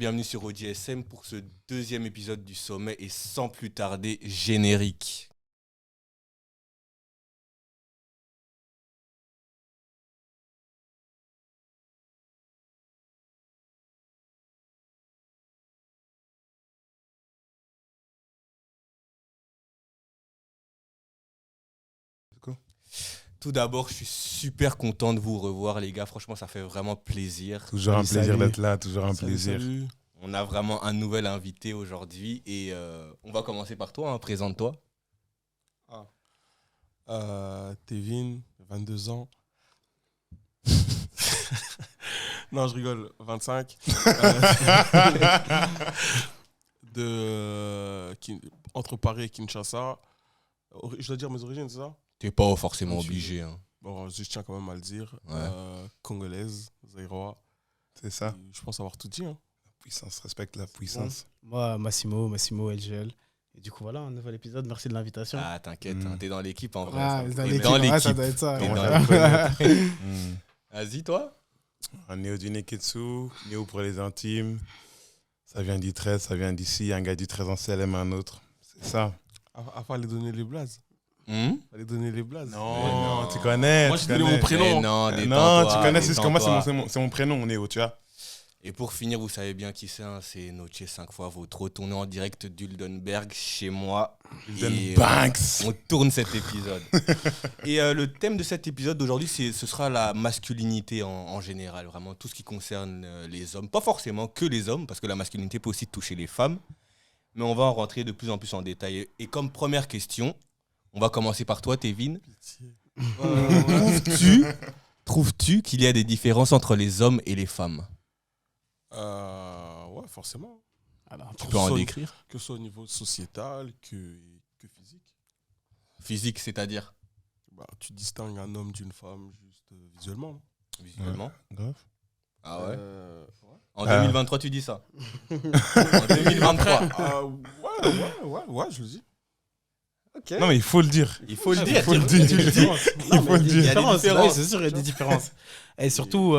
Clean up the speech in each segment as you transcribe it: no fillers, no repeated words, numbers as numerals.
bienvenue sur OGSM pour ce deuxième épisode du sommet et sans plus tarder, générique. Tout d'abord, je suis super content de vous revoir, les gars. Franchement, ça fait vraiment plaisir. Toujours un plaisir d'être là, toujours un plaisir. Salut. On a vraiment un nouvel invité aujourd'hui et on va commencer par toi. Présente-toi. Tevin, 22 ans. Non, je rigole, 25. Entre Paris et Kinshasa. Je dois dire mes origines, c'est ça? T'es pas forcément obligé. Hein. Bon, je tiens quand même à le dire. Ouais. Congolaise, zaïrois. C'est ça. Et je pense avoir tout dit. Hein. Puissance, respecte la puissance. Moi, Massimo LGL. Et du coup, voilà, un nouvel épisode. Merci de l'invitation. Ah, t'inquiète, hein, t'es dans l'équipe en vrai. Ah, ça. dans T'es l'équipe, dans ouais, ça l'équipe. doit être ça. T'es Ouais. dans l'équipe. Mm. Vas-y, toi. Un Néo du Neketsu, Néo pour les intimes. Ça vient du 13, ça vient d'ici. Un gars du 13 en CLM, un autre. C'est ça. Fallait donner les blazes. Fallait donner les blazes. Non, tu connais. Moi, tu j'ai donné connais. mon prénom. Mais non, Non, détends-toi, tu connais, c'est comme moi, détends-toi. c'est mon prénom, Néo, tu vois. Et pour finir, vous savez bien qui c'est, hein, c'est Noche 5 fois votre retourné en direct d'Uldenberg chez moi. Et, Banks. on tourne cet épisode. Et le thème de cet épisode d'aujourd'hui, ce sera la masculinité en général, vraiment tout ce qui concerne les hommes. Pas forcément que les hommes, parce que la masculinité peut aussi toucher les femmes. Mais on va en rentrer de plus en plus en détail. Et comme première question, on va commencer par toi, Tevin. Trouves-tu qu'il y a des différences entre les hommes et les femmes? Ouais, forcément. Alors, Tu peux en décrire? Que ce soit au niveau sociétal que physique. Physique, c'est-à-dire Tu distingues un homme d'une femme juste visuellement. visuellement. Grave. Ah ouais. Ouais. En 2023, tu dis ça. En 2023. Ouais, je le dis. Ok. Non, mais il faut le dire. Il faut le dire. Il faut le tu dire. le dis. Il faut le il y dire. a des différences. différences. Oui, c'est sûr, il y a des différences. Et surtout,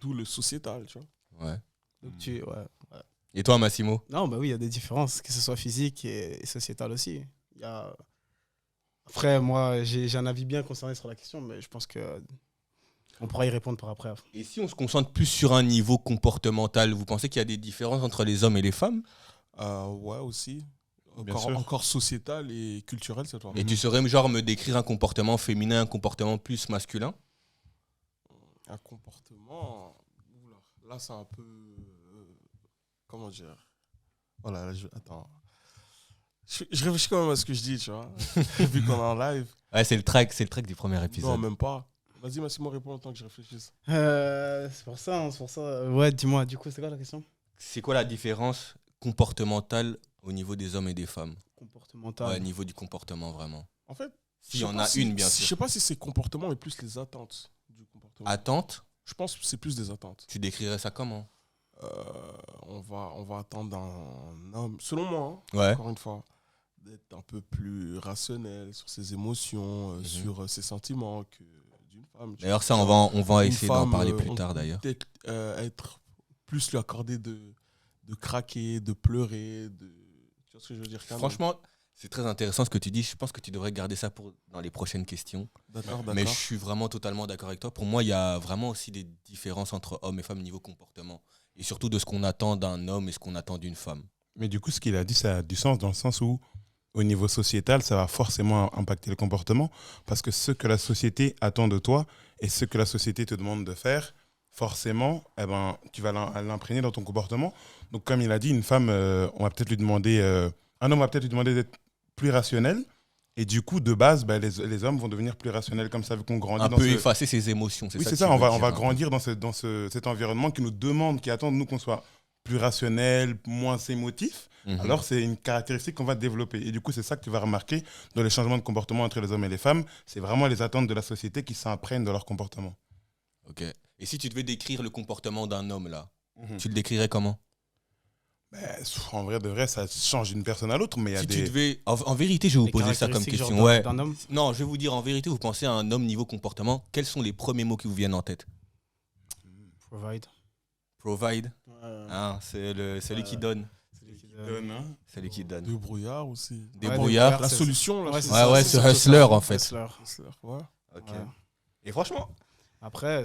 D'où le sociétal, tu vois. Ouais. donc ouais. Et toi, Massimo? Non, bah oui, il y a des différences, que ce soit physique et sociétal aussi. Il y a... Après, moi, j'ai un avis bien concerné sur la question, mais je pense que on pourra y répondre par après. Et si on se concentre plus sur un niveau comportemental, vous pensez qu'il y a des différences entre les hommes et les femmes? Ouais, aussi. Bien sûr. Encore sociétal et culturel, cette fois. Et tu saurais genre me décrire un comportement féminin, un comportement plus masculin? Un comportement. Oula, là, c'est un peu. Comment dire? Voilà, attends. Je réfléchis quand même à ce que je dis, tu vois. Vu qu'on est en live. Ouais, c'est le track du premier épisode. Non, même pas. Vas-y, Massimo, réponds en tant que je réfléchisse. C'est pour ça, Ouais, dis-moi, du coup, c'est quoi la question? C'est quoi la différence comportementale au niveau des hommes et des femmes? Comportemental. Ouais, au niveau du comportement, vraiment. En fait, S'il y je sais en pas a une, bien Je sûr. sais pas si c'est comportement, mais plus les attentes du comportement. Attente, Je pense que c'est plus des attentes. tu décrirais ça comment? On va attendre d'un homme, selon moi, hein, Ouais. encore une fois, d'être un peu plus rationnel sur ses émotions, sur ses sentiments que d'une femme. D'ailleurs, ça, on va Une essayer d'en femme, parler on plus tard, peut d'ailleurs. peut-être, être plus lui accorder de craquer, de pleurer, tu vois ce que je veux dire quand même. Franchement, c'est très intéressant ce que tu dis. Je pense que tu devrais garder ça pour dans les prochaines questions. D'accord. Mais je suis vraiment totalement d'accord avec toi. Pour moi, il y a vraiment aussi des différences entre hommes et femmes niveau comportement. Et surtout de ce qu'on attend d'un homme et ce qu'on attend d'une femme. Mais du coup, ce qu'il a dit, ça a du sens dans le sens où, au niveau sociétal, ça va forcément impacter le comportement parce que ce que la société attend de toi et ce que la société te demande de faire, forcément, tu vas l'imprégner dans ton comportement. Donc, comme il a dit, une femme, on va peut-être lui demander, un homme va peut-être lui demander d'être plus rationnel. Et du coup, de base, les hommes vont devenir plus rationnels comme ça, vu qu'on grandit Un dans peu ce... effacer ses émotions. Oui, c'est que ça, tu on veux va dire, un peu. grandir dans cet environnement qui nous demande, qui attend de nous qu'on soit plus rationnel, moins émotif. Mhm. Alors, c'est une caractéristique qu'on va développer. Et du coup, c'est ça que tu vas remarquer dans les changements de comportement entre les hommes et les femmes. C'est vraiment les attentes de la société qui s'imprègnent dans leur comportement. Ok. Et si tu devais décrire le comportement d'un homme, là, Mhm. tu le décrirais comment? En vrai, de vrai, ça change d'une personne à l'autre, mais il y a Si des... tu devais... En vérité, je vais vous Les poser ça comme caractéristiques, question. genre, Ouais. d'un homme. Non, je vais vous dire, en vérité, vous pensez à un homme niveau comportement, quels sont les premiers mots qui vous viennent en tête? Provide. Provide. Ouais, Hein, c'est celui qui donne. c'est lui qui donne. Celui qui donne. Débrouillard aussi. Débrouillard. La c'est- solution, là. Ouais, c'est Ouais, ça, ouais, c'est ce ça. hustler, en fait. Hustler. Ouais. Ok. Ouais. Et franchement, Après,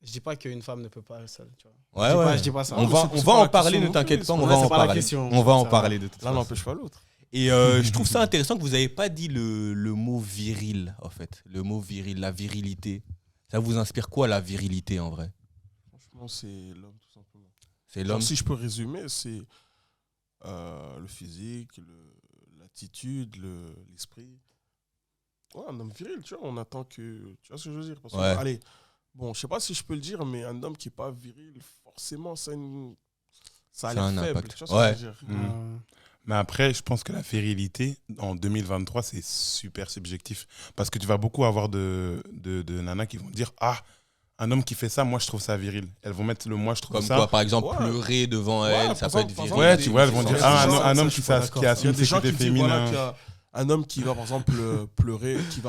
je dis pas qu'une femme ne peut pas hustler, tu vois. ouais, Je dis pas ça. On mais va, c'est- on c'est va pas en la parler, question ne non t'inquiète plus, pas, on c'est va pas en la parler. question, On va en ça. parler de toute L'un façon. n'empêche pas l'autre. Et je trouve ça intéressant que vous n'avez pas dit le mot viril, en fait. Le mot viril, la virilité. Ça vous inspire quoi, la virilité, en vrai? Franchement, c'est l'homme, tout simplement. C'est Genre, l'homme. si je peux résumer, c'est le physique, l'attitude, l'esprit. Ouais, un homme viril, tu vois, on attend que... Tu vois ce que je veux dire? Parce que, Ouais. allez, bon, je sais pas si je peux le dire, mais un homme qui n'est pas viril, forcément, ça a Ça a l'air un faible. impact. Tu vois ce Ouais. que je veux dire? Mais après, je pense que la virilité, en 2023, c'est super subjectif. Parce que tu vas beaucoup avoir de nanas qui vont dire « Ah, un homme qui fait ça, moi, je trouve ça viril. » Elles vont mettre le « moi, je trouve Comme ça quoi, par exemple, Ouais. pleurer devant Ouais, elle, par ça peut être exemple, viril. Ouais, tu vois, elles vont dire « Ah, un homme je qui suis pas d'accord. Il y assume a des ses gens côtés qui disent, voilà, féminins. qu'il y a un homme qui va, par exemple, pleurer, qui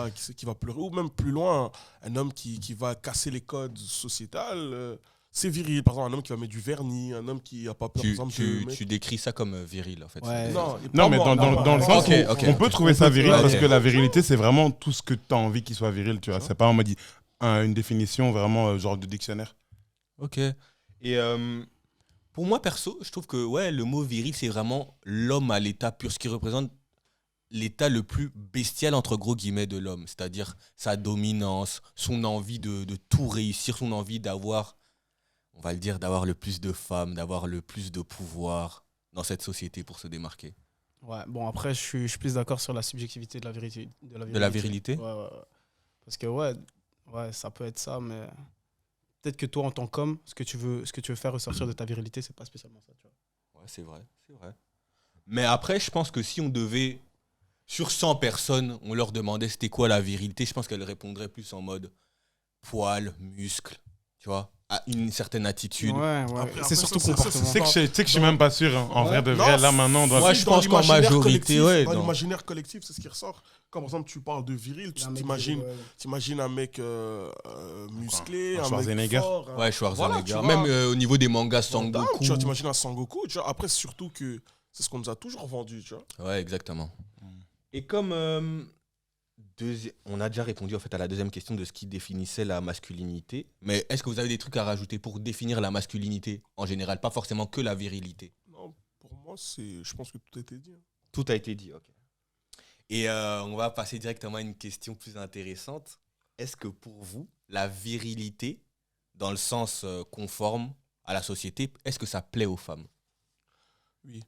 va pleurer, ou même plus loin, un homme qui va casser les codes sociétals. C'est viril. Par exemple, un homme qui va mettre du vernis, un homme qui n'a pas peur, par exemple, de mettre- Tu décris ça comme viril, en fait. Ouais. Non, Non, mais dans le sens Ok, où ok, on ok. peut trouver ça viril ouais, parce ok. que la virilité, c'est vraiment tout ce que tu as envie qu'il soit viril, tu vois. Tu vois. C'est pas en mode une définition vraiment genre de dictionnaire. Ok. Et pour moi, perso, je trouve que ouais, le mot viril, c'est vraiment l'homme à l'état pur, ce qui représente l'état le plus bestial, entre gros guillemets, de l'homme. C'est-à-dire sa dominance, son envie de tout réussir, son envie d'avoir, on va le dire, d'avoir le plus de femmes, d'avoir le plus de pouvoir dans cette société pour se démarquer. Ouais, bon, après, je suis plus d'accord sur la subjectivité de la vérité. De la virilité? Ouais, ouais, ouais. Parce que, ouais, ça peut être ça, mais peut-être que toi, en tant qu'homme, ce que tu veux faire ressortir de ta virilité, c'est pas spécialement ça, tu vois. Ouais, c'est vrai, c'est vrai. Mais après, je pense que si on devait, sur 100 personnes, on leur demandait c'était quoi la virilité, je pense qu'elles répondraient plus en mode poils, muscles, tu vois, à une certaine attitude. Ouais, Après, c'est surtout ça, comportement. Tu sais que je suis même pas sûr. Hein. En Ouais. vrai de Non, vrai, là maintenant, on doit. Moi, je pense qu'en majorité, ouais, Dans non. l'imaginaire collectif, c'est ce qui ressort. Quand, par exemple, tu parles de viril, tu Un mec t'imagines qui- ouais. t'imagines un mec musclé, Un un Schwarzenegger. mec fort. Ouais, Schwarzenegger. Voilà, tu vois. Même au niveau des mangas Van Damme, Sangoku. tu vois, t'imagines un Sangoku. Tu vois. Après, c'est surtout que c'est ce qu'on nous a toujours vendu. Tu vois. Ouais, exactement. Et comme on a déjà répondu en fait à la deuxième question de ce qui définissait la masculinité, mais est-ce que vous avez des trucs à rajouter pour définir la masculinité en général, pas forcément que la virilité? Non, pour moi, je pense que tout a été dit. Hein. Tout a été dit, ok. Et on va passer directement à une question plus intéressante. Est-ce que pour vous, la virilité, dans le sens conforme à la société, est-ce que ça plaît aux femmes? Oui.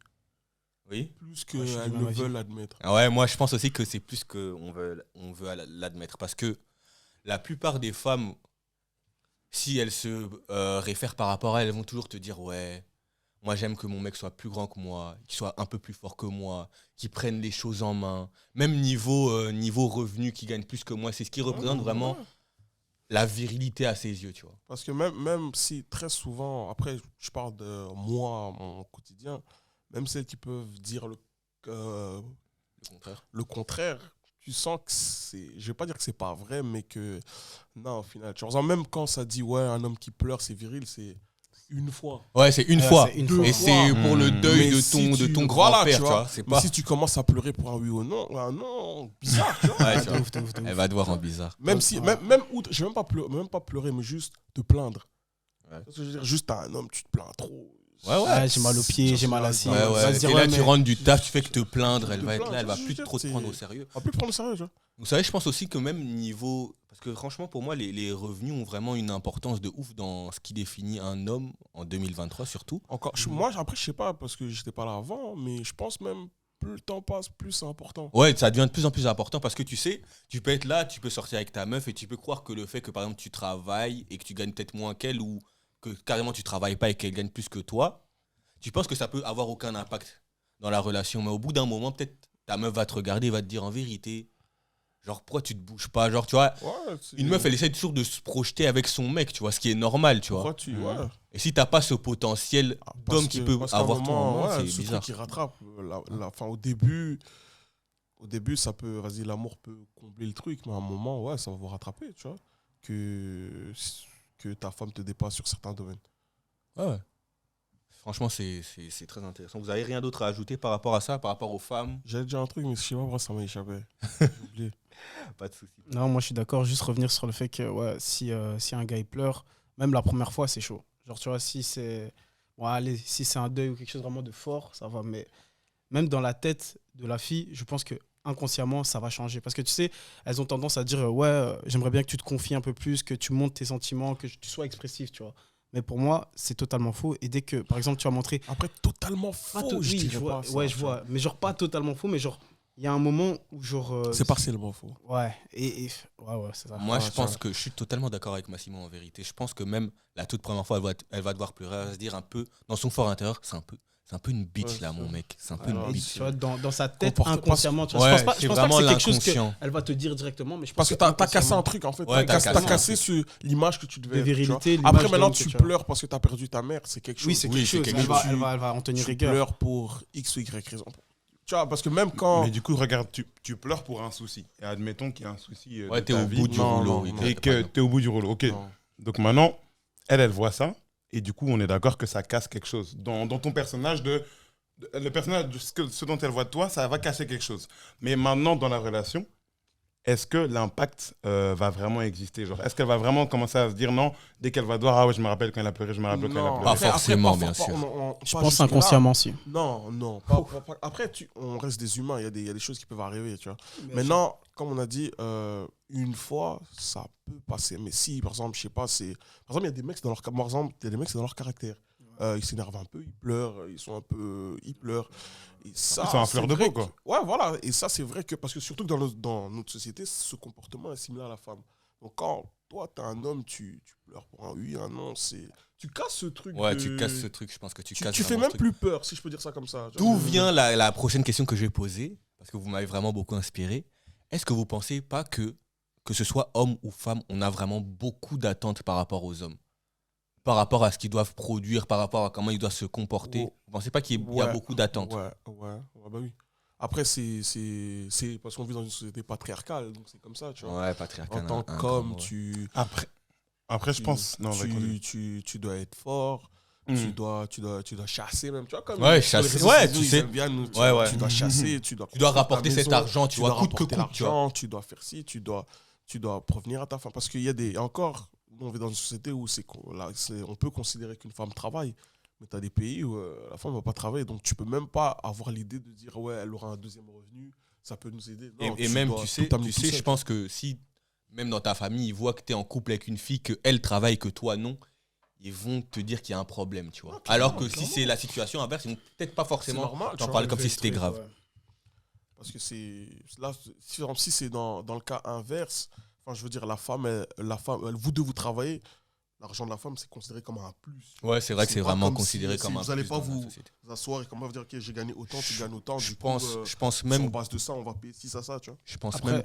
Oui. Plus Ouais, je suis qu'elles du ne même avis. veulent admettre. Ah ouais, moi je pense aussi que c'est plus qu'on veut l'admettre. Parce que la plupart des femmes, si elles se réfèrent par rapport à elles, elles vont toujours te dire ouais, moi j'aime que mon mec soit plus grand que moi, qu'il soit un peu plus fort que moi, qu'il prenne les choses en main. Même niveau revenu, qu'il gagne plus que moi. C'est ce qui représente Ouais, vraiment ouais. la virilité à ses yeux, tu vois. Parce que même si très souvent, après, je parle de moi, mon quotidien, même celles qui peuvent dire Le contraire. le contraire, tu sens que c'est. Je vais pas dire que c'est pas vrai, mais que. Non, au final. Tu vois, même quand ça dit, ouais, un homme qui pleure, c'est viril, c'est une fois. Ouais, c'est une Ouais, fois. c'est une Deux fois. Et c'est pour le deuil Mais de si ton, de tu- ton voilà, grand-père, tu tu vois. vois. C'est Mais pas... si tu commences à pleurer pour un oui ou non, bizarre, tu vois. Ouais, tu De vois. ouf, de ouf, de ouf. Elle va te voir en bizarre. Même si, Ouais. je vais même pas pleurer, mais juste te plaindre. Ouais. Parce que je veux dire, juste t'as un homme, tu te plains trop. Ouais, ouais. Ouais, j'ai mal aux pieds, j'ai mal assis. Ouais, Ouais, ouais. va se dire, Et là, ouais, tu mais- rentres du taf, tu fais que te plaindre, elle Te va être plaindre, là, elle va je plus veux trop te dire, prendre au c'est- sérieux. On va plus prendre au sérieux, tu vois. Vous savez, je pense aussi que même niveau... Parce que franchement, pour moi, les revenus ont vraiment une importance de ouf dans ce qui définit un homme en 2023 surtout. Encore, moi, après, je sais pas, parce que j'étais pas là avant, mais je pense même, plus le temps passe, plus c'est important. Ouais, ça devient de plus en plus important parce que tu sais, tu peux être là, tu peux sortir avec ta meuf et tu peux croire que le fait que par exemple tu travailles et que tu gagnes peut-être moins qu'elle ou que carrément tu travailles pas et qu'elle gagne plus que toi, tu penses que ça peut avoir aucun impact dans la relation. Mais au bout d'un moment, peut-être ta meuf va te regarder et va te dire en vérité, genre pourquoi tu te bouges pas, genre tu vois, Ouais, c'est- une meuf elle essaie toujours de se projeter avec son mec, tu vois, ce qui est normal, tu vois. Pourquoi tu. Ouais. Et si t'as pas ce potentiel Parce d'homme qui que- peut parce qu'à un avoir ton moment, moment, ouais, c'est ce bizarre. truc qui rattrape. Enfin, au début, ça peut. Vas-y, l'amour peut combler le truc, mais à un moment, ouais, ça va vous rattraper, tu vois. Que ta femme te dépasse sur certains domaines. Ouais. Franchement, c'est très intéressant. Vous avez rien d'autre à ajouter par rapport à ça, par rapport aux femmes? J'allais dire un truc, mais je sais pas pourquoi ça m'a échappé. J'ai oublié. Pas de souci. Non, moi je suis d'accord. Juste revenir sur le fait que ouais, si un gars il pleure, même la première fois, c'est chaud. Genre, tu vois, si c'est. Bon, allez, si c'est un deuil ou quelque chose vraiment de fort, ça va. Mais même dans la tête de la fille, je pense que inconsciemment, ça va changer. Parce que tu sais, elles ont tendance à dire ouais, j'aimerais bien que tu te confies un peu plus, que tu montres tes sentiments, que tu sois expressif, tu vois. Mais pour moi, c'est totalement faux. Et dès que, par exemple, tu vas montrer. Après, totalement Pas faux, to- je oui, dirais je vois, pas ça, ouais, je tu vois. vois. Mais genre, pas totalement faux, mais genre, il y a un moment où, genre. C'est partiellement faux. Ouais, ouais, c'est ça. Moi, Ah, je tu vois. pense que je suis totalement d'accord avec Massimo en vérité. Je pense que même la toute première fois, elle va devoir pleurer. Elle va se dire un peu, dans son fort intérieur, c'est un peu une bitch Ouais, là, c'est- mon mec. C'est un peu Alors, une Et bitch. tu vois, dans sa tête, Comporte- inconsciemment, tu vois. Ouais, Je pense c'est pas que vraiment c'est quelque chose l'inconscient. qu'elle va te dire directement, mais je pense Parce que t'as cassé un truc, en fait. Ouais, t'as t'as cassé, cassé un sur l'image que tu devais De être, tu vois. virilité, l'image Après, maintenant, d'homme que tu tu as. pleures parce que t'as perdu ta mère. C'est quelque chose. Oui, c'est Oui, quelque c'est chose. quelque Elle va, chose. elle va en tenir Tu rigueur. pleures pour X ou Y raison. Tu vois, parce que même quand. Mais du coup, regarde, tu pleures pour un souci. Et admettons qu'il y a un souci Ouais, de t'es ta au vie bout du Non, rouleau. non, exact, et par que exemple. tu es au bout du rouleau. Ok. Non. Donc maintenant, elle voit ça. Et du coup, on est d'accord que ça casse quelque chose. Dans ton personnage, le personnage, ce dont elle voit de toi, ça va casser quelque chose. Mais maintenant, dans la relation, est-ce que l'impact va vraiment exister? Genre, est-ce qu'elle va vraiment commencer à se dire non, dès qu'elle va voir, ah ouais, je me rappelle quand elle a pleuré, je me rappelle quand elle a Non. pleuré. Pas Après, forcément, pas- bien pas- sûr. Je pas pense jusque-là. inconsciemment, si. Non. Après, on reste des humains. Il y a des choses qui peuvent arriver, tu vois. Mais Maintenant, comme on a dit, une fois, ça peut passer. Mais si, par exemple, je sais pas, c'est. Par exemple, il y a des mecs, c'est dans leur caractère. Ils s'énervent un peu, ils pleurent, ils pleurent. Et ça, Ils sont en c'est fleur de vrai peau, quoi. que- Ouais, voilà. Et ça, c'est vrai que, parce que surtout que dans notre société, ce comportement est similaire à la femme. Donc, quand toi, t'es un homme, tu pleures pour un oui, un non, c'est. Tu casses ce truc. Ouais, de- tu casses ce truc. Je pense que tu casses Tu fais vraiment même ce truc. plus peur, si je peux dire ça comme ça. D'où vient la prochaine question que je vais poser? Parce que vous m'avez vraiment beaucoup inspiré. Est-ce que vous pensez pas que ce soit homme ou femme, on a vraiment beaucoup d'attentes par rapport aux hommes? Par rapport à ce qu'ils doivent produire, par rapport à comment ils doivent se comporter. Oh. Vous pensez pas qu'il y a Ouais, beaucoup d'attentes? Ouais, bah oui. Après, c'est parce qu'on vit dans une société patriarcale, donc c'est comme ça, tu vois. Ouais, patriarcal. En tant un grand qu'homme, mot, ouais. Après, je pense. Non, vas-y, continue. tu dois être fort, tu dois chasser même, tu vois, comme Ouais, sur les chasser, réseaux ouais, sociaux, tu ils sais. aiment bien nous, Ouais, ouais. tu dois chasser, tu dois Tu dois construire ta rapporter cet maison, argent, tu vois, coûte que rapporter coûte, tu vois. l'argent, tu dois faire ci, tu dois provenir à ta femme. Parce qu'il y a des. Encore, nous, on vit dans une société où on peut considérer qu'une femme travaille. Mais tu as des pays où la femme ne va pas travailler. Donc, tu peux même pas avoir l'idée de dire, ouais, elle aura un deuxième revenu, ça peut nous aider. Non, Et même, dois tu sais, tout amener tout je seul. pense que si, même dans ta famille, ils voient que tu es en couple avec une fille, qu'elle travaille, que toi, non, ils vont te dire qu'il y a un problème, tu vois. Ah, clairement, Alors que si clairement. c'est la situation inverse, ils vont peut-être pas C'est forcément normal. t'en tu vois. parler comme si c'était grave. Ouais. Parce que c'est. Là, si c'est dans le cas inverse, enfin, je veux dire, la femme, vous deux, vous travaillez, l'argent de la femme, c'est considéré comme un plus. Ouais, c'est vrai que C'est c'est pas vraiment comme considéré si- comme si un vous allez plus pas dans la vous- société. Vous asseoir et comment dire, ok, j'ai gagné autant, tu gagnes autant. Je Du coup, pense sur même... base de ça, on va payer ci, ça, tu vois. Je pense Après, même...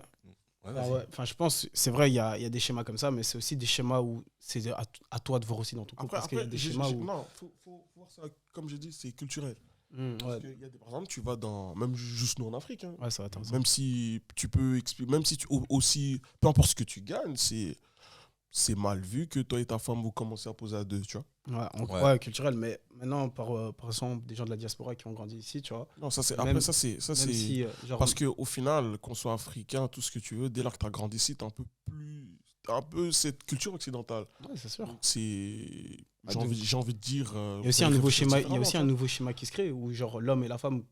Ouais, vas-y. ouais, enfin, je pense, c'est vrai, il y a des schémas comme ça, mais c'est aussi des schémas où c'est à toi de voir aussi dans ton couple. Après, Parce qu'il y a des schémas où. non, faut voir ça, comme j'ai dit, c'est culturel. Ouais, Parce que par exemple, tu vas dans, même juste nous en Afrique, hein, ouais, ça va être même si tu peux expliquer, même si tu aussi, peu importe ce que tu gagnes, c'est mal vu que toi et ta femme vous commencez à poser à deux, tu vois. Ouais. Ouais, culturel, mais maintenant, par exemple, des gens de la diaspora qui ont grandi ici, tu vois. Non, ça c'est Même- après ça c'est Même si, genre, parce que au final, qu'on soit africain, tout ce que tu veux, dès là que tu as grandi ici, t'as un peu cette culture occidentale. ouais, c'est sûr. Donc j'ai Ah, j'ai envie de dire Il y a aussi un nouveau schéma, il y a aussi un nouveau schéma qui se crée où genre l'homme et la femme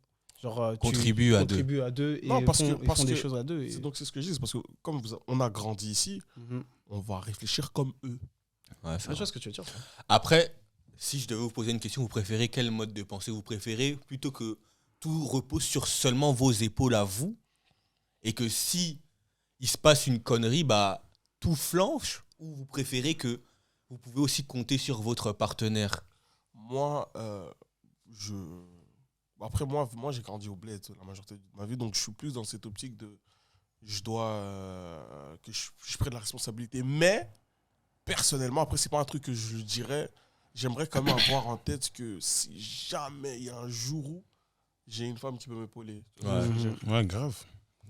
genre Contribuent à deux. contribuent à deux et Non, parce font, que- ils parce font des que choses à deux. Et... donc c'est ce que je dis, c'est parce que comme on a grandi ici, Mhm. on va réfléchir comme eux. Ouais, c'est Je vrai. vois ce que tu veux dire. Après, si je devais vous poser une question, vous préférez quel mode de pensée vous préférez plutôt que tout repose sur seulement vos épaules à vous et que si il se passe une connerie, bah tout flanche, ou vous préférez que vous pouvez aussi compter sur votre partenaire? Moi, après moi j'ai grandi au bled la majorité de ma vie, donc je suis plus dans cette optique de je dois que je prenne la responsabilité. Mais personnellement, après c'est pas un truc que je dirais. J'aimerais quand même avoir en tête que si jamais il y a un jour où j'ai une femme qui peut m'épauler. Tu vois ce que je veux dire. Ouais, grave.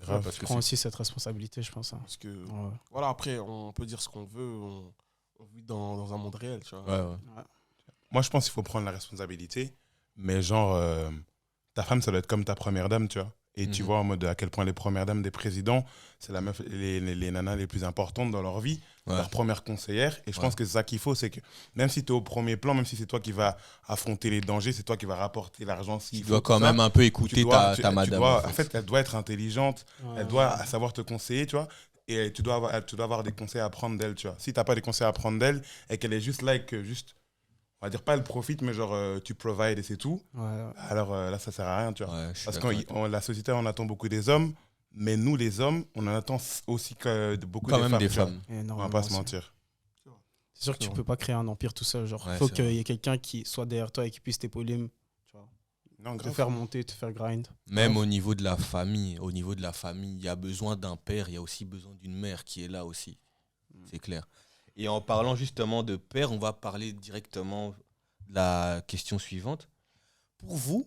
Grave. parce Je que prends aussi cette responsabilité, je pense. Hein. Parce que Ouais. voilà, après on peut dire ce qu'on veut, on vit dans un monde réel, tu vois. Ouais, ouais. Moi, je pense qu'il faut prendre la responsabilité, mais genre, ta femme, ça doit être comme ta première dame, tu vois. Et tu vois en mode à quel point les premières dames des présidents, c'est la meuf, les nanas les plus importantes dans leur vie, leur première conseillère. Et je pense que c'est ça qu'il faut, c'est que même si tu es au premier plan, même si c'est toi qui vas affronter les dangers, c'est toi qui vas rapporter l'argent. Tu dois quand même un peu écouter ta madame. En fait, elle doit être intelligente, elle doit savoir te conseiller, tu vois. Et tu dois avoir des conseils à prendre d'elle, tu vois. Si tu n'as pas des conseils à prendre d'elle et qu'elle est juste là et que juste, on va dire pas elle profite, mais genre tu provides et c'est tout, alors là, ça sert à rien, tu vois. Parce que la société, on attend beaucoup des hommes, mais nous, les hommes, on en attend aussi beaucoup quand des même femmes. Des femmes. On va pas se mentir. C'est sûr que tu peux pas créer un empire tout seul. Genre, faut qu'il y ait quelqu'un qui soit derrière toi et qui puisse t'épauler, tu vois. Te faire monter, te faire grind. Même au niveau de la famille, il y a besoin d'un père, il y a aussi besoin d'une mère qui est là aussi. C'est clair. Et en parlant justement de père, on va parler directement de la question suivante. Pour vous,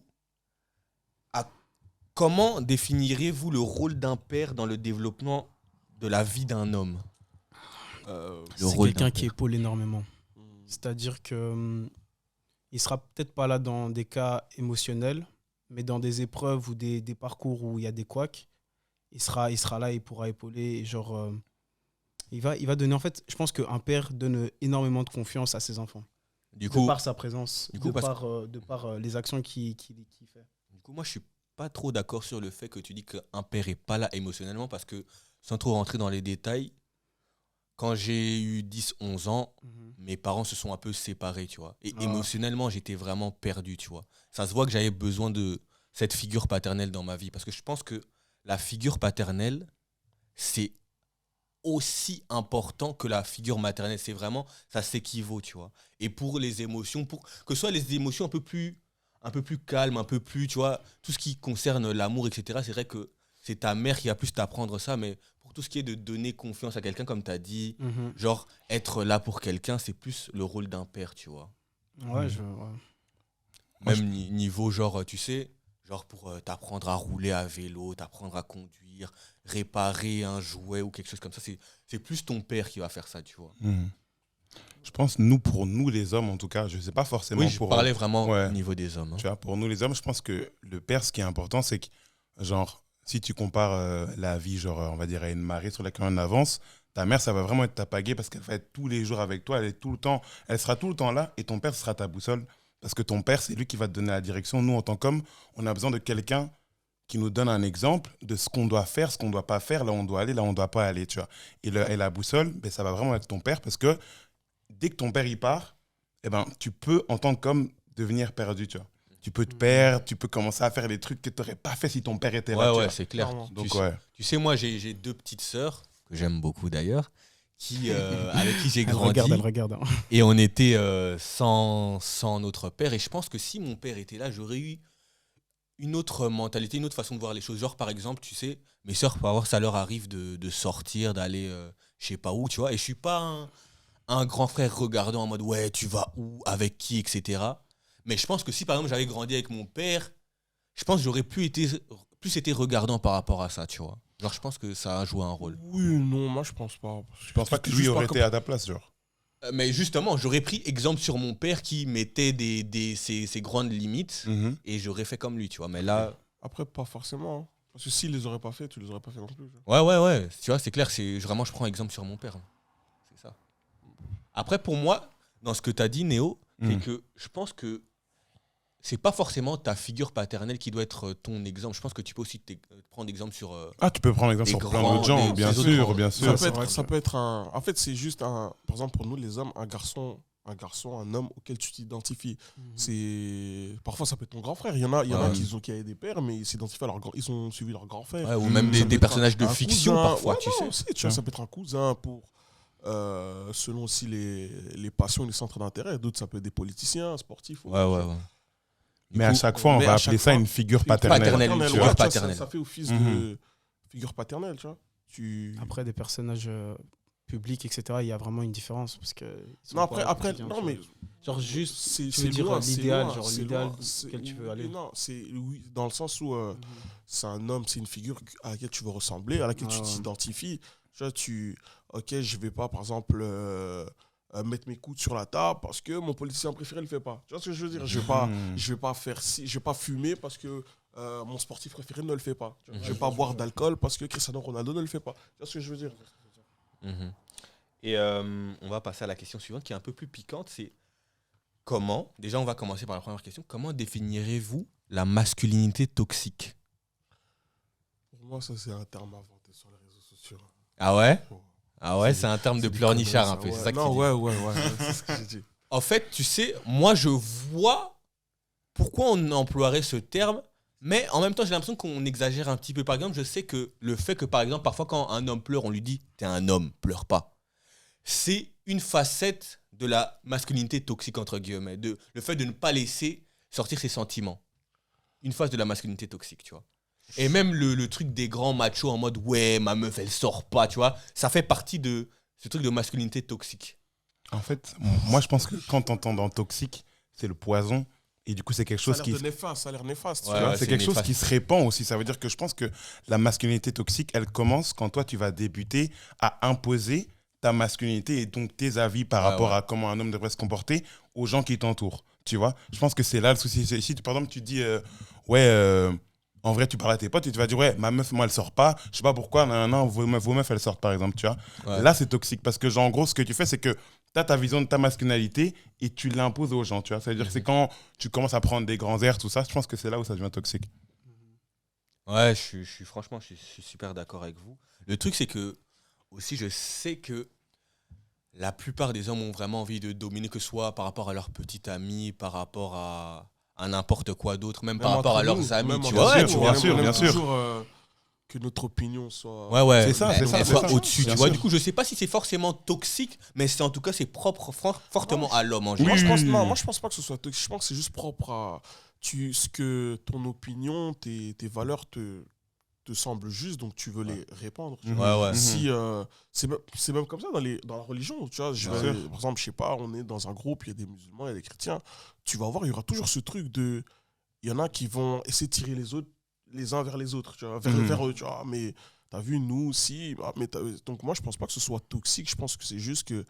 comment définirez-vous le rôle d'un père dans le développement de la vie d'un homme ? C'est quelqu'un qui épaule énormément. C'est-à-dire que il sera peut-être pas là dans des cas émotionnels, mais dans des épreuves ou des parcours où il y a des couacs, il sera là et il pourra épauler. Et genre, il va donner, en fait, je pense qu'un père donne énormément de confiance à ses enfants. Du coup, de par sa présence, de par les actions qu'il fait. Du coup, moi, je suis pas trop d'accord sur le fait que tu dis qu'un père est pas là émotionnellement, parce que, sans trop rentrer dans les détails, quand j'ai eu 10-11 ans, mes parents se sont un peu séparés, tu vois. Et émotionnellement, j'étais vraiment perdu, tu vois. Ça se voit que j'avais besoin de cette figure paternelle dans ma vie, parce que je pense que la figure paternelle, c'est aussi important que la figure maternelle. C'est vraiment, ça s'équivaut, tu vois. Et pour les émotions, pour que ce soit les émotions un peu plus calmes, un peu plus, tu vois, tout ce qui concerne l'amour, etc., c'est vrai que c'est ta mère qui va plus t'apprendre ça, mais pour tout ce qui est de donner confiance à quelqu'un, comme tu as dit, genre être là pour quelqu'un, c'est plus le rôle d'un père, tu vois. Même niveau, genre, tu sais, genre pour t'apprendre à rouler à vélo, t'apprendre à conduire, réparer un jouet ou quelque chose comme ça, c'est plus ton père qui va faire ça, tu vois. Je pense, pour nous les hommes, en tout cas, je ne sais pas forcément je parlais vraiment au niveau des hommes. Tu vois, pour nous les hommes, je pense que le père, ce qui est important, c'est que, genre, si tu compares la vie, genre, on va dire, à une marée sur laquelle on avance, ta mère, ça va vraiment être ta pagaie parce qu'elle va être tous les jours avec toi, elle sera tout le temps là, et ton père sera ta boussole. Parce que ton père, c'est lui qui va te donner la direction. Nous, en tant qu'hommes, on a besoin de quelqu'un qui nous donne un exemple de ce qu'on doit faire, ce qu'on ne doit pas faire, là où on doit aller, là où on ne doit pas aller, tu vois. Et la boussole, ben, ça va vraiment être ton père parce que dès que ton père y part, eh ben, tu peux, en tant qu'homme, devenir perdu, tu vois. Tu peux te perdre, tu peux commencer à faire des trucs que tu n'aurais pas fait si ton père était là. Ouais, c'est clair. Donc, tu sais, moi, j'ai 2 petites sœurs, que j'aime beaucoup d'ailleurs, avec qui j'ai grandi. Elle regarde. Et on était sans notre père. Et je pense que si mon père était là, j'aurais eu une autre mentalité, une autre façon de voir les choses. Genre, par exemple, tu sais, mes sœurs, parfois, ça leur arrive de sortir, d'aller je sais pas où, tu vois. Et je suis pas un grand frère regardant en mode, ouais, tu vas où, avec qui, etc. Mais je pense que si, par exemple, j'avais grandi avec mon père, je pense que j'aurais plus été regardant par rapport à ça, tu vois. Genre, je pense que ça a joué un rôle. Oui, non, moi, je pense pas. Je pense pas que lui aurait été à ta place, genre. Mais justement, j'aurais pris exemple sur mon père qui mettait ses grandes limites et j'aurais fait comme lui, tu vois. Mais là... Après, pas forcément. Hein. Parce que s'il les aurait pas fait, tu les aurais pas fait non plus. Ouais. Tu vois, c'est clair. Vraiment, je prends exemple sur mon père. Hein. C'est ça. Après, pour moi, dans ce que tu as dit, Néo, c'est que je pense que c'est pas forcément ta figure paternelle qui doit être ton exemple. Je pense que tu peux aussi prendre exemple sur... tu peux prendre exemple sur plein d'autres gens, bien sûr. Ça peut être un... En fait, c'est juste un... Par exemple, pour nous, les hommes, un garçon, un homme auquel tu t'identifies. C'est... Parfois, ça peut être ton grand frère. Il y en a qui avaient des pères, mais ils ont suivi leur grand frère. Ouais, ou même des personnages de fiction, parfois, tu sais. Aussi, tu vois, ça peut être un cousin pour... selon aussi les passions et les centres d'intérêt. D'autres, ça peut être des politiciens, sportifs. Ouais. Mais à chaque fois, on va appeler ça une figure paternelle. Ça fait office de figure paternelle, tu vois. Après, des personnages publics, etc., il y a vraiment une différence. Parce que non, mais... Genre juste, c'est l'idéal, loin, genre l'idéal auquel tu veux aller. Non, oui, dans le sens où c'est un homme, c'est une figure à laquelle tu veux ressembler, à laquelle tu t'identifies. Tu vois, ok, je vais pas, par exemple... mettre mes coudes sur la table parce que mon politicien préféré ne le fait pas. Tu vois ce que je veux dire? Je vais pas faire je vais pas fumer parce que mon sportif préféré ne le fait pas. Je vais pas boire d'alcool parce que Cristiano Ronaldo ne le fait pas. Tu vois ce que je veux dire? Et on va passer à la question suivante qui est un peu plus piquante, c'est comment, déjà on va commencer par la première question, comment définirez-vous la masculinité toxique? Pour moi, ça c'est un terme inventé sur les réseaux sociaux. Ah ouais? Bon. Ah ouais, c'est un terme de pleurnichard un peu, c'est ça que tu dis. Ouais, c'est ce que j'ai dit. En fait, tu sais, moi je vois pourquoi on emploierait ce terme, mais en même temps j'ai l'impression qu'on exagère un petit peu. Par exemple, je sais que le fait que par exemple, parfois quand un homme pleure, on lui dit « t'es un homme, pleure pas ». C'est une facette de la masculinité toxique, entre guillemets, le fait de ne pas laisser sortir ses sentiments. Une phase de la masculinité toxique, tu vois. Et même le truc des grands machos en mode « ouais, ma meuf, elle sort pas », tu vois. Ça fait partie de ce truc de masculinité toxique. En fait, moi, je pense que quand t'entends dans toxique, c'est le poison. Et du coup, c'est quelque chose Ça a qui... l'air néfaste. Ouais, tu vois. c'est quelque chose qui se répand aussi. Ça veut dire que je pense que la masculinité toxique, elle commence quand toi, tu vas débuter à imposer ta masculinité et donc tes avis par rapport à comment un homme devrait se comporter aux gens qui t'entourent. Tu vois? Je pense que c'est là le souci. Si, par exemple, tu dis, en vrai, tu parles à tes potes et tu vas dire, ouais, ma meuf, moi, elle sort pas. Je sais pas pourquoi, non, vos meufs, elles sortent, par exemple, tu vois. Ouais. Là, c'est toxique parce que, genre, en gros, ce que tu fais, c'est que tu as ta vision de ta masculinité et tu l'imposes aux gens, tu vois. C'est-à-dire que c'est quand tu commences à prendre des grands airs, tout ça, je pense que c'est là où ça devient toxique. Ouais, franchement, je suis super d'accord avec vous. Le truc, c'est que, aussi, je sais que la plupart des hommes ont vraiment envie de dominer, que ce soit par rapport à leurs petits amis, par rapport à n'importe quoi d'autre, même par rapport à leurs amis, tu vois. Bien sûr, bien sûr, bien sûr. Toujours, que notre opinion soit... Ouais, C'est ça, elle soit ça. au-dessus, tu Bien vois. sûr. Du coup, je sais pas si c'est forcément toxique, mais c'est en tout cas, c'est propre fortement à l'homme en Moi, général. je pense pas que ce soit toxique. Je pense que c'est juste propre à ce que ton opinion, tes valeurs te semblent justes, donc tu veux les répandre. Tu vois. Ouais. Si, c'est même comme ça dans la religion. Tu vois, par exemple, je sais pas, on est dans un groupe, il y a des musulmans, il y a des chrétiens. Tu vas voir, il y aura toujours ce truc de... Il y en a qui vont essayer de tirer les autres les uns vers les autres, tu vois, vers eux. Tu vois, mais t'as vu, nous aussi. Donc moi, je pense pas que ce soit toxique. Je pense que c'est juste que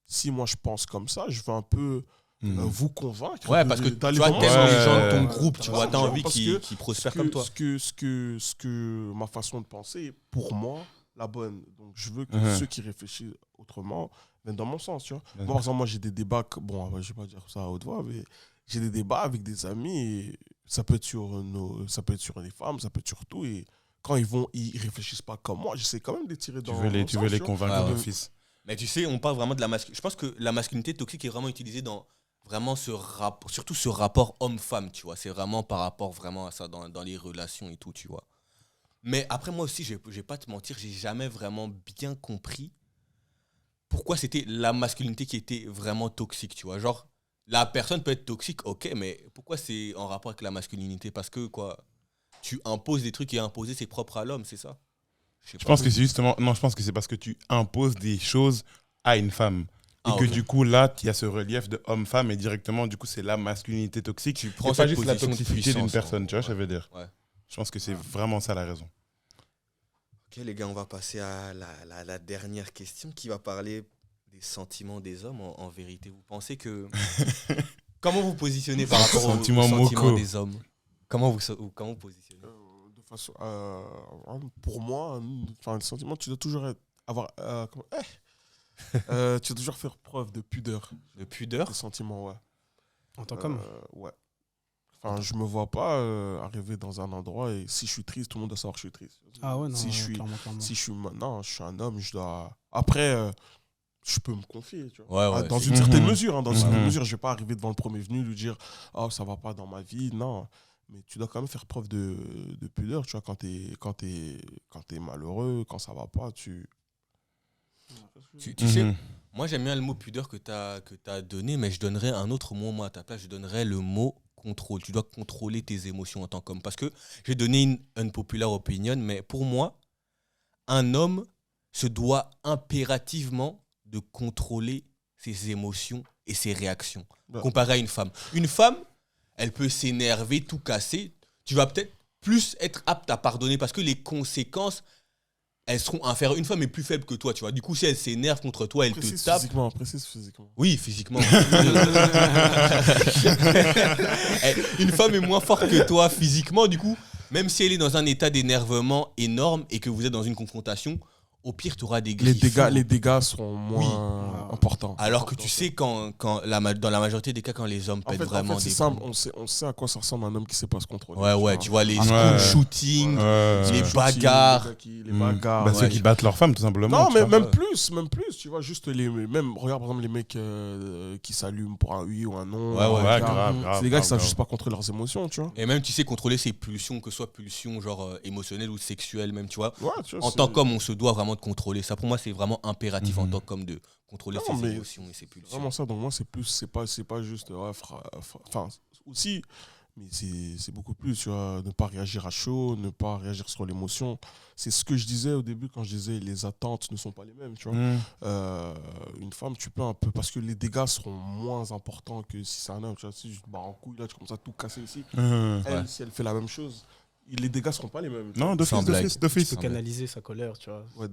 si moi, je pense comme ça, je veux un peu... vous convaincre. Ouais, parce que tu vois, t'aimes les gens de ton groupe, tu vois, t'as envie qu'ils prospèrent comme toi. Ce que ma façon de penser est pour moi la bonne. Donc je veux que ceux qui réfléchissent autrement viennent dans mon sens, tu vois. Moi, par exemple, moi j'ai des débats, je vais pas dire ça à haute voix, mais j'ai des débats avec des amis et ça peut être sur les femmes, ça peut être sur tout, et quand ils réfléchissent pas comme moi, j'essaie quand même de les tirer dans mon sens. Tu veux les convaincre d'office. Mais tu sais, on parle vraiment de la masculinité. Je pense que la masculinité toxique est vraiment utilisée dans vraiment surtout ce rapport homme-femme, tu vois. C'est vraiment par rapport vraiment à ça dans les relations et tout, tu vois. Mais après, moi aussi, je vais pas te mentir, j'ai jamais vraiment bien compris pourquoi c'était la masculinité qui était vraiment toxique, tu vois. Genre, la personne peut être toxique, ok, mais pourquoi c'est en rapport avec la masculinité? Parce que, quoi, tu imposes des trucs et imposer c'est propre à l'homme, c'est ça? Je pense que c'est justement... Non, je pense que c'est parce que tu imposes des choses à une femme. Et que du coup, là, il y a ce relief de homme-femme et directement, du coup, c'est la masculinité toxique. Tu prends pas cette juste la position de toxicité d'une puissance, personne, tu vois, ouais. ça veut dire. Ouais. Je pense que c'est vraiment ça la raison. Ok, les gars, on va passer à la dernière question qui va parler des sentiments des hommes en vérité. Vous pensez que... Comment vous positionnez par rapport aux sentiments des hommes? Comment vous positionnez? De façon, pour moi, le sentiment, tu dois toujours tu dois toujours faire preuve de pudeur. De pudeur? Des sentiments, ouais. En tant qu'homme. Ouais. Enfin, je me vois pas arriver dans un endroit et si je suis triste, tout le monde doit savoir que je suis triste. Ah ouais, non, clairement. clairement. Si je suis un homme, je dois... Après, je peux me confier, tu vois. Ouais, dans une certaine mesure. Dans une certaine mesure, je vais pas arriver devant le premier venu, lui dire « Oh, ça va pas dans ma vie ». Non. Mais tu dois quand même faire preuve de pudeur, tu vois, quand t'es malheureux, quand ça va pas, tu sais, moi j'aime bien le mot pudeur que t'as donné, mais je donnerais un autre mot, moi à ta place, je donnerais le mot contrôle. Tu dois contrôler tes émotions en tant qu'homme. Parce que j'ai donné une unpopular opinion, mais pour moi, un homme se doit impérativement de contrôler ses émotions et ses réactions, comparé à une femme. Une femme, elle peut s'énerver, tout casser. Tu vas peut-être plus être apte à pardonner parce que les conséquences, elles seront inférieures. Une femme est plus faible que toi, tu vois. Du coup, si elle s'énerve contre toi, elle te tape. Précise physiquement. Oui, physiquement. Une femme est moins forte que toi physiquement, du coup, même si elle est dans un état d'énervement énorme et que vous êtes dans une confrontation, au pire, tu auras des griffes. Les dégâts seront moins importants. Alors que tu sais, dans la majorité des cas, quand les hommes pètent vraiment des c'est simple, on sait à quoi ça ressemble un homme qui sait pas se contrôler. Ouais, tu vois, les Ouais. shootings, les Shooting, bagarres. les bagarres. Bah, ceux qui battent leurs femmes, tout simplement. Non, tu mais vois. même plus, tu vois, juste même, regarde par exemple les mecs qui s'allument pour un oui ou un non. Ouais, un Ouais, car. grave. C'est des gars qui savent juste pas contrôler leurs émotions, tu vois. Et même, tu sais, contrôler ses pulsions, que ce soit pulsions genre émotionnelles ou sexuelles, même, tu vois. Ouais, tu vois, En tant qu'homme, on se doit vraiment de contrôler ça. Pour moi, c'est vraiment impératif en tant qu'homme de contrôler Non, ses mais émotions et ses pulsions. vraiment ça, donc moi c'est pas juste enfin aussi, mais c'est beaucoup plus, tu vois, ne pas réagir à chaud, ne pas réagir sur l'émotion. C'est ce que je disais au début quand je disais les attentes ne sont pas les mêmes, tu vois. Une femme, tu peux un peu, parce que les dégâts seront moins importants que si c'est un homme, tu vois. Si je te barre en couille là, tu commences à tout casser ici, elle, si elle fait la même chose, les dégâts seront pas les mêmes. Non, Sans blague. d'office. Tu peux canaliser sa colère, tu vois. Ouais,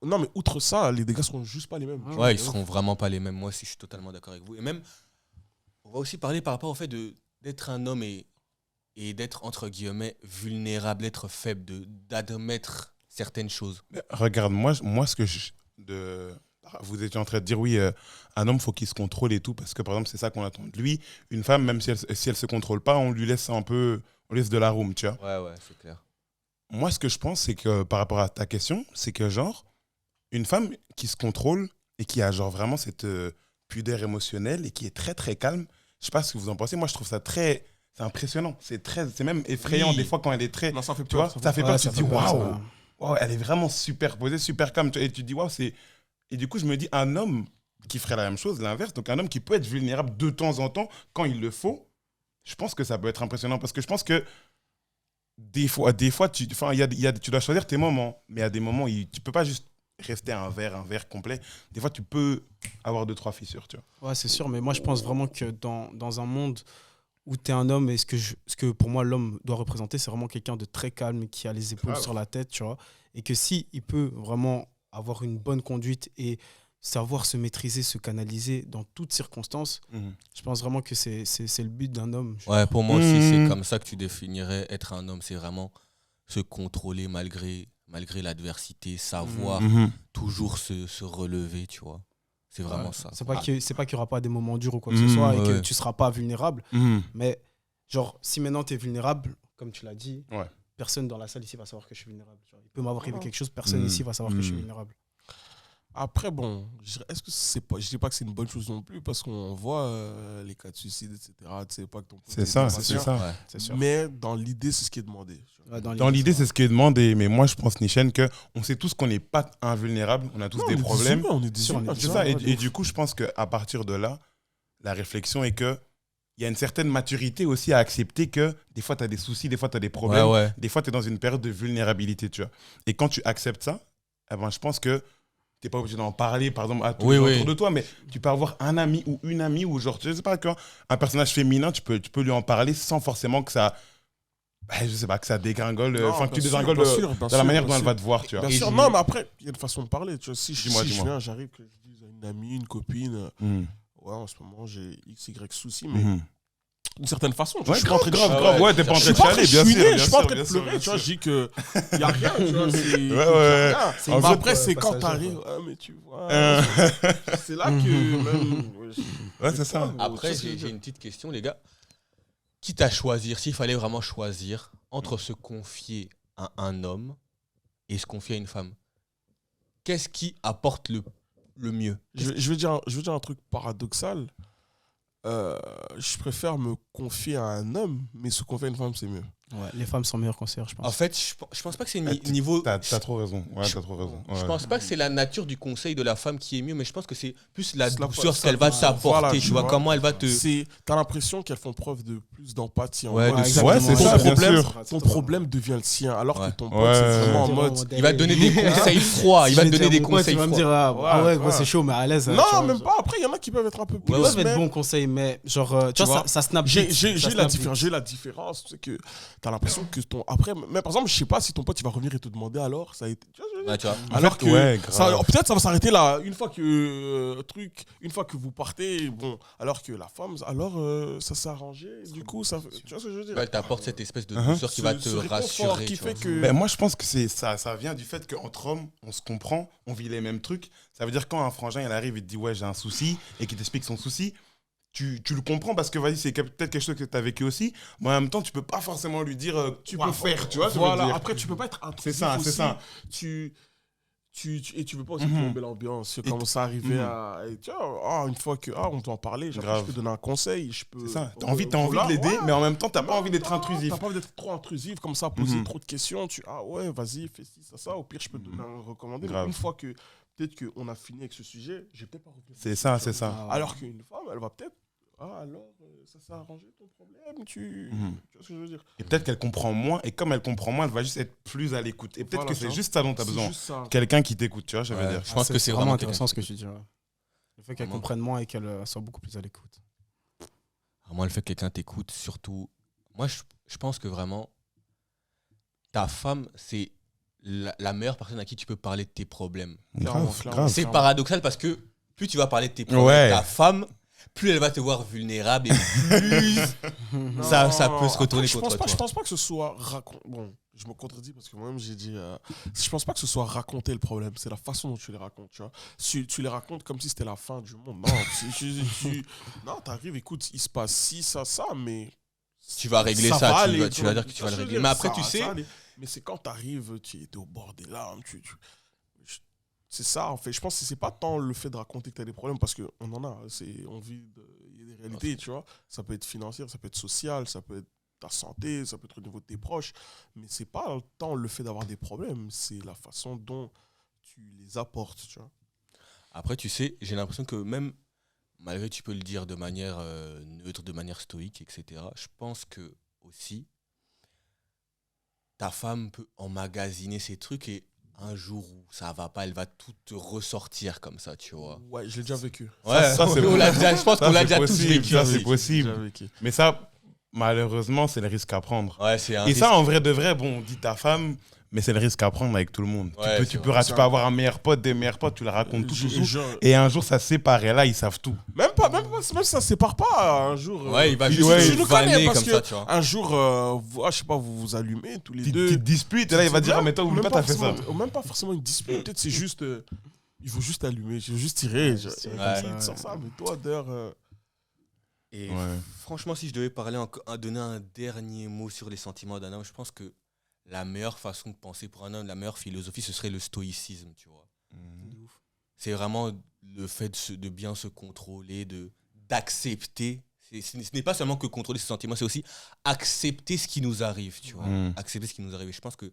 non, mais outre ça, les dégâts seront juste pas les mêmes. tu vois. Ouais, ils seront vraiment pas les mêmes. Moi aussi, je suis totalement d'accord avec vous. Et même, on va aussi parler par rapport au fait d'être un homme et d'être, entre guillemets, vulnérable, d'être faible, d'admettre certaines choses. Regarde, moi ce que vous étiez en train de dire, oui, un homme, faut qu'il se contrôle et tout, parce que, par exemple, c'est ça qu'on attend de lui. Une femme, même si elle se contrôle pas, on lui laisse on laisse de la room, tu vois. Ouais, c'est clair. Moi, ce que je pense, c'est que, par rapport à ta question, c'est que, genre, une femme qui se contrôle et qui a, genre, vraiment cette pudeur émotionnelle et qui est très, très calme, je sais pas ce que vous en pensez, moi, je trouve ça c'est impressionnant. C'est même effrayant, Oui. des fois, quand elle est très... Non, ça fait Tu vois, peur. ça fait peur, tu te dis, peur, waouh, ça. wow, elle est vraiment super posée, super calme. Et tu te dis, waouh, c'est. Et du coup, je me dis, un homme qui ferait la même chose, l'inverse, donc un homme qui peut être vulnérable de temps en temps, quand il le faut, je pense que ça peut être impressionnant. Parce que je pense que des fois tu dois choisir tes moments. Mais à des moments, tu peux pas juste rester un verre complet. Des fois, tu peux avoir 2-3 fissures, tu vois. Ouais, c'est sûr, mais moi je pense vraiment que dans un monde où tu es un homme, et ce que pour moi l'homme doit représenter, c'est vraiment quelqu'un de très calme, qui a les épaules sur la tête, tu vois. Et que si il peut vraiment avoir une bonne conduite et savoir se maîtriser, se canaliser dans toutes circonstances, je pense vraiment que c'est le but d'un homme. Ouais, pour moi aussi, c'est comme ça que tu définirais être un homme. C'est vraiment se contrôler malgré l'adversité, savoir toujours se relever, tu vois. C'est vraiment ça. C'est pas qu'il n'y aura pas des moments durs ou quoi que ce soit et que tu ne seras pas vulnérable. Mais genre, si maintenant tu es vulnérable, comme tu l'as dit, personne dans la salle ici va savoir que je suis vulnérable. Tu vois. Il peut m'avoir arrivé quelque chose, personne ici va savoir que je suis vulnérable. Après, bon, est-ce que c'est pas, je dis pas que c'est une bonne chose non plus, parce qu'on voit les cas de suicide, etc. Tu sais pas que ton pote C'est ça, est c'est patient. ça. Ouais. C'est sûr. Mais dans l'idée, c'est ce qui est demandé. Ouais, Dans l'idée, c'est ce qui est demandé. Mais moi, je pense, Nichen, qu'on sait tous qu'on n'est pas invulnérable. On a tous des problèmes. On est des humains. C'est ça. Et du coup, je pense qu'à partir de là, la réflexion est que il y a une certaine maturité aussi à accepter que des fois, tu as des soucis, des fois, tu as des problèmes. Ouais. Des fois, tu es dans une période de vulnérabilité, tu vois. Et quand tu acceptes ça, eh ben, je pense que tu n'es pas obligé d'en parler, par exemple, à tous les gens autour de toi, mais tu peux avoir un ami ou une amie ou genre, je sais pas, un personnage féminin, tu peux lui en parler sans forcément que ça... je sais pas, que ça dégringole, enfin que tu dégringoles dans la manière dont elle va te voir, tu vois. Bien sûr, non, mais après, il y a une façon de parler. Tu vois, si je Dis-moi. viens, j'arrive, que je dise à une amie, une copine, ouais, en ce moment, j'ai XY soucis, mais d'une certaine façon, tu vois, Ouais, je suis pas en train de grave. Ouais, t'es pas en train de chialer, bien sûr. je suis pas en train de pleurer, tu vois, je dis que il y a rien, tu vois, Ouais. c'est En fait, après, c'est quand t'arrives, mais tu vois, c'est là que même... Ouais, c'est ça. Après, j'ai une petite question, les gars. Quitte à choisir, s'il fallait vraiment choisir entre se confier à un homme et se confier à une femme, qu'est-ce qui apporte le mieux? Je veux dire un truc paradoxal. Je préfère me confier à un homme, mais se confier à une femme, c'est mieux. Ouais, les femmes sont meilleures conseillères, je pense. En fait, je pense pas que c'est niveau... T'as trop raison. Ouais, t'as trop raison. Je pense pas que c'est la nature du conseil de la femme qui est mieux, mais je pense que c'est plus la C'est la- douceur ça- qu'elle va voilà, t'apporter, tu tu vois, vois. comment elle va te... T'as l'impression qu'elles font preuve de plus d'empathie. Ouais, mode, exactement. Ouais, c'est ton ça, bien problème, sûr. ton problème devient le sien, alors Ouais. que ton pote, Ouais. c'est vraiment en mode... Il va te donner des conseils froids, il va te donner des conseils Tu vas me froids. dire, ah ouais, Ouais. c'est chaud, mais à l'aise. tu Non, vois, même genre. pas. Après, il y en a qui peuvent être un peu plus... Ils peuvent mais être bons conseils, mais genre, tu vois, vois, ça snap J'ai vite, j'ai- ça j'ai la snap différence. vite. J'ai la différence, c'est que t'as l'impression que après, mais par exemple, je sais pas si ton pote il va revenir et te demander alors, ça a été. Tu vois, Ouais, tu vois. alors que ouais, grave. peut-être ça va s'arrêter là une fois que vous partez, bon, alors que la femme, alors ça s'est arrangé, du coup ça, tu vois ce que je veux dire. Ouais, t'apportes cette espèce de Uh-huh. douceur qui va te Ce réconfort rassurer. qui tu fait vois. que Ben, moi, je pense que ça vient du fait qu'entre hommes, on se comprend, on vit les mêmes trucs. Ça veut dire quand un frangin il arrive, il te dit ouais j'ai un souci et qu'il t'explique son souci, tu le comprends parce que vas-y c'est peut-être quelque chose que tu as vécu aussi. Mais en même temps, tu peux pas forcément lui dire tu peux faire, tu vois. ce que je veux voilà, dire. après tu peux pas être intrusif C'est ça, aussi. c'est ça. Et tu veux pas aussi Mhm. plomber l'ambiance. Et Comme ça arriver Mhm. à. Et tu vois, une fois que on doit en parler, genre, Grave. je peux donner un conseil. Je peux, C'est ça. T'as envie de voilà, l'aider, ouais. mais en même temps, t'as pas Mais envie d'être attends, intrusif. T'as pas envie d'être trop intrusif, comme ça, poser Mhm. trop de questions. Ouais, vas-y, fais ci, ça. Au pire, je peux te donner un recommandé. Mais Grave. une fois que peut-être qu'on a fini avec ce sujet, j'ai peut-être pas revenir. C'est ça, dessus, c'est tu vois. ça. Alors qu'une femme, elle va peut-être. Alors, ça s'est arrangé ton problème, Mhm. tu vois ce que je veux dire? Et peut-être qu'elle comprend moins, et comme elle comprend moins, elle va juste être plus à l'écoute. Et peut-être Voilà, que c'est ça. juste ça dont t'as C'est besoin. juste ça. Quelqu'un qui t'écoute, tu vois, je veux Ouais, dire. je pense que c'est vraiment vraiment intéressant ce que tu dis. Ouais. Le fait qu'elle Vraiment. comprenne moins et qu'elle soit beaucoup plus à l'écoute. Vraiment, le fait que quelqu'un t'écoute, surtout. Moi, je pense que vraiment, ta femme, c'est la meilleure personne à qui tu peux parler de tes problèmes. Clairement, Grave, clairement. grave. C'est paradoxal parce que plus tu vas parler de tes problèmes Ouais. à ta femme, plus elle va te voir vulnérable et plus ça peut se retourner Après, contre toi. Je pense pas que ce soit bon, je me contredis parce que moi-même j'ai dit. Je pense pas que ce soit raconter le problème, c'est la façon dont tu les racontes. Tu vois, tu les racontes comme si c'était la fin du monde. Non, non, t'arrives, écoute, il se passe ci, ça, mais Tu vas régler va ça, aller, tu vas dire que tu vas le vois ce que je régler. veux Mais dire, après, ça tu sais, va aller. Mais c'est quand t'arrives, tu es au bord des larmes, c'est ça en fait. Je pense que c'est pas tant le fait de raconter que tu as des problèmes parce qu'on en a. On vit, il y a des réalités, tu vois. Ça peut être financier, ça peut être social, ça peut être ta santé, ça peut être au niveau de tes proches. Mais c'est pas tant le fait d'avoir des problèmes, c'est la façon dont tu les apportes, tu vois. après, tu sais, j'ai l'impression que même, malgré que tu peux le dire de manière neutre, de manière stoïque, etc., je pense que aussi, ta femme peut emmagasiner ces trucs et un jour où ça va pas, elle va tout te ressortir comme ça, tu vois. Ouais, je l'ai déjà vécu. Ouais, ça, c'est on l'a déjà, je pense Ça, qu'on l'a c'est déjà tous possible, vécu. ça, c'est aussi. possible. J'ai déjà vécu. Mais ça, malheureusement, c'est le risque à prendre. Ouais, c'est un Et ça, risque. en vrai de vrai, bon, on dit ta femme, mais c'est le risque à prendre avec tout le monde. Ouais, c'est tu vrai. peux avoir un meilleur pote, des meilleurs potes, tu la racontes tout. Genre, Et un jour, ça se sépare. Et là, ils savent tout. même si ça se sépare pas, un jour. Ouais, il va tu- juste ouais, te je le connais vanner parce comme que ça, tu vois. un jour, je sais pas, vous vous allumez tous les Petite deux. petite dispute. Et là, il va dire, ah, mais toi, oublie Même pas, t'as fait ça. Même pas forcément une dispute, peut-être c'est juste. Il faut juste allumer, il faut juste tirer. Ouais. Il sort ça, mais toi, d'ailleurs. Et Ouais. franchement, si je devais donner un dernier mot sur les sentiments d'un homme, je pense que la meilleure façon de penser pour un homme, la meilleure philosophie, ce serait le stoïcisme, tu vois. C'est vraiment le fait de bien se contrôler, d'accepter. Ce n'est pas seulement que contrôler ses sentiments, c'est aussi accepter ce qui nous arrive, tu vois. Mm. Accepter ce qui nous arrive. Et je pense que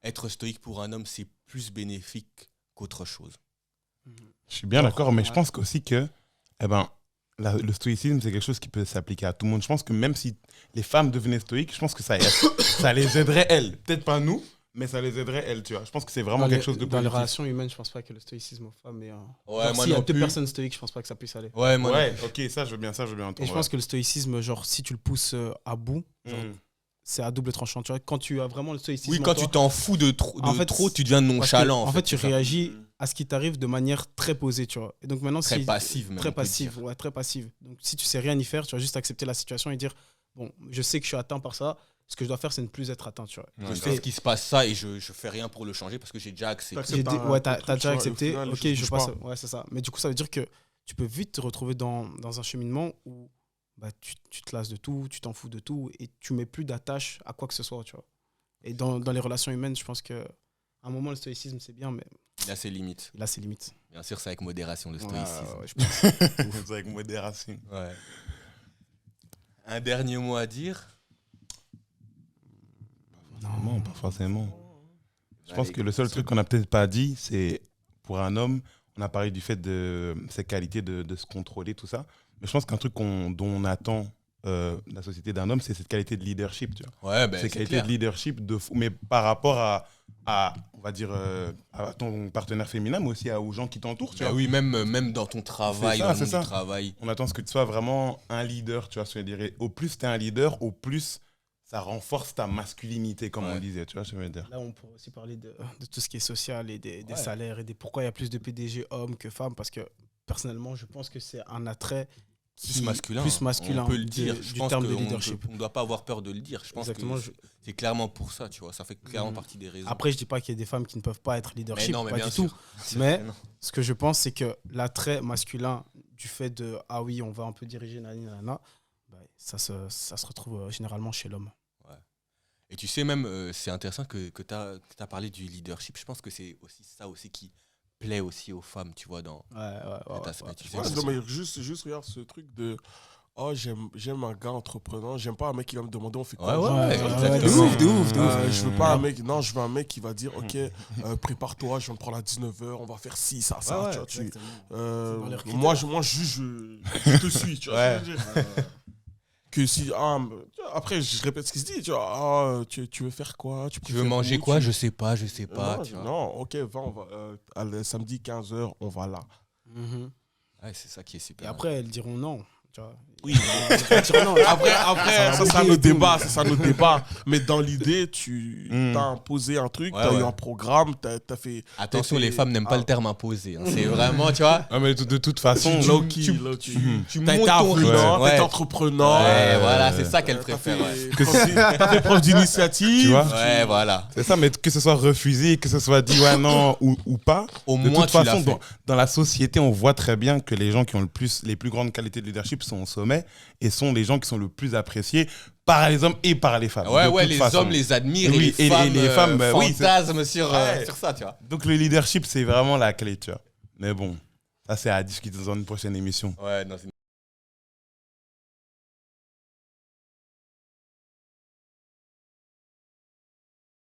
être stoïque pour un homme, c'est plus bénéfique qu'autre chose. Je suis bien d'accord, mais je Ouais. pense aussi que eh ben, le stoïcisme, c'est quelque chose qui peut s'appliquer à tout le monde. Je pense que même si les femmes devenaient stoïques, je pense que ça les aiderait elles. Peut-être pas nous, mais ça les aiderait elles, tu vois. Je pense que c'est vraiment quelque chose de Dans les positif. relations humaines, je pense pas que le stoïcisme aux femmes est. Ouais, Genre, moi s'il y a non deux plus. personnes stoïques, je pense pas que ça puisse aller. Ouais, moi non Ouais, plus. ok, ça je veux bien entendre. Et je pense que le stoïcisme, genre, si tu le pousses à bout, genre, Mm. c'est à double tranchant. Tu vois, quand tu as vraiment le stoïcisme. Oui, en quand toi, tu t'en fous de En fait, trop, tu deviens parce que, nonchalant. en fait, tu c'est ça. réagis à ce qui t'arrive de manière très posée, tu vois. Et donc maintenant, Très si- passive, même. très on peut passive, dire. ouais, très passive. Donc si tu sais rien y faire, tu vas juste accepter la situation et dire bon, je sais que je suis atteint par ça. Ce que je dois faire, c'est ne plus être atteint, tu vois. Je Ouais, sais ce qui se passe ça et je fais rien pour le changer parce que j'ai déjà accepté. T'acceptes. J'ai dit, un- ouais, un t'as truc, déjà tu vois, et au accepté. final, les Ok, choses je bougent passe. pas. Ouais, c'est ça. Mais du coup, ça veut dire que tu peux vite te retrouver dans un cheminement où bah, tu te lasses de tout, tu t'en fous de tout et tu mets plus d'attache à quoi que ce soit, tu vois. Et dans les relations humaines, je pense que à un moment, le stoïcisme, c'est bien, mais Il a ses limites. il a ses limites. Bien sûr, c'est avec modération le Ouais, stoïcisme. ouais, je pense. C'est avec modération. Ouais. Un dernier mot à dire. Non, pas forcément. Je pense Allez, que le seul truc qu'on n'a peut-être pas dit, c'est pour un homme, on a parlé du fait de ses qualités de se contrôler, tout ça. Mais je pense qu'un truc dont on attend la société d'un homme, c'est cette qualité de leadership, tu vois. Ouais, ben Cette c'est qualité clair. de leadership de fou, mais par rapport à on va dire, à ton partenaire féminin, mais aussi aux gens qui t'entourent, tu Ben vois. oui, même dans ton travail, C'est ça, dans le c'est monde ça. du travail. On attend ce que tu sois vraiment un leader, tu vois. Au plus tu es un leader, au plus ça renforce ta masculinité, comme Ouais. on disait, tu vois, je veux dire. Là, on pourrait aussi parler de tout ce qui est social et des Ouais. salaires et pourquoi il y a plus de PDG hommes que femmes. Parce que personnellement, je pense que c'est un attrait Plus masculin. plus masculin On peut le de- dire. du Je pense terme de qu'on leadership. ne doit pas avoir peur de le dire. Je pense Exactement, que je- c'est clairement pour ça, tu vois. Ça fait clairement Mhm. partie des raisons. Après, je dis pas qu'il y a des femmes qui ne peuvent pas être mais leadership, non, mais pas bien du sûr. tout. Mais Non. ce que je pense, c'est que l'attrait masculin du fait de ah oui, on va un peu diriger nanana, bah, ça se retrouve généralement chez l'homme. Et tu sais, même, c'est intéressant que tu as parlé du leadership. Je pense que c'est aussi ça aussi qui plaît aussi aux femmes, tu vois, dans cet aspect. Tu sais, Ouais, parce non, que- mais juste regarde ce truc de oh, j'aime un gars entreprenant, j'aime pas un mec qui va me demander on fait quoi. Ouais, exactement. de ouf. Je veux pas un mec, non, je veux un mec qui va dire ok, prépare-toi, je vais me prendre à 19h, on va faire ci, ça, ça. Ouais, tu vois, tu- Dans les critères. moi, je te suis, tu vois. Ouais. ce que je veux dire. Que si, après, je répète ce qui se dit, tu vois, tu veux faire quoi, Tu veux manger quoi? Je sais pas. non, Tu vois. non, ok, va, on va, le samedi 15h, on va là. Mhm. Ouais, c'est ça qui est super. Et après, elles diront non. Tu vois. oui, Elles diront non. Après, ça, c'est notre débat, c'est ça notre débat. Mais dans l'idée, tu Mm. as imposé un truc, Ouais, tu as eu ouais. un programme, tu as fait. attention, t'as les fait- femmes n'aiment pas Ah. le terme imposé. hein. C'est vraiment, tu vois. Ah, mais de toute façon, Low-key, tu- low-key. Tu T'as été montes ton rythme. influent, Ouais. t'es entrepreneur. Ouais, voilà, ouais. c'est ça qu'elle T'as préfère. ouais. t'as fait preuve d'initiative. Tu vois Ouais, voilà. c'est ça, mais que ce soit refusé, que ce soit dit ouais, non ou pas, Au de moins, toute tu l'as façon, fait. dans la société, on voit très bien que les gens qui ont les plus grandes qualités de leadership sont au sommet et sont les gens qui sont le plus appréciés par les hommes et par les femmes. Ouais, de ouais, toute les façon. hommes les admirent Oui, et les femmes, oui, c'est- fantasment sur Ouais. ça, tu vois. Donc le leadership, c'est vraiment la clé, tu vois. Mais bon, ça c'est à discuter dans une prochaine émission. Ouais, non, c'est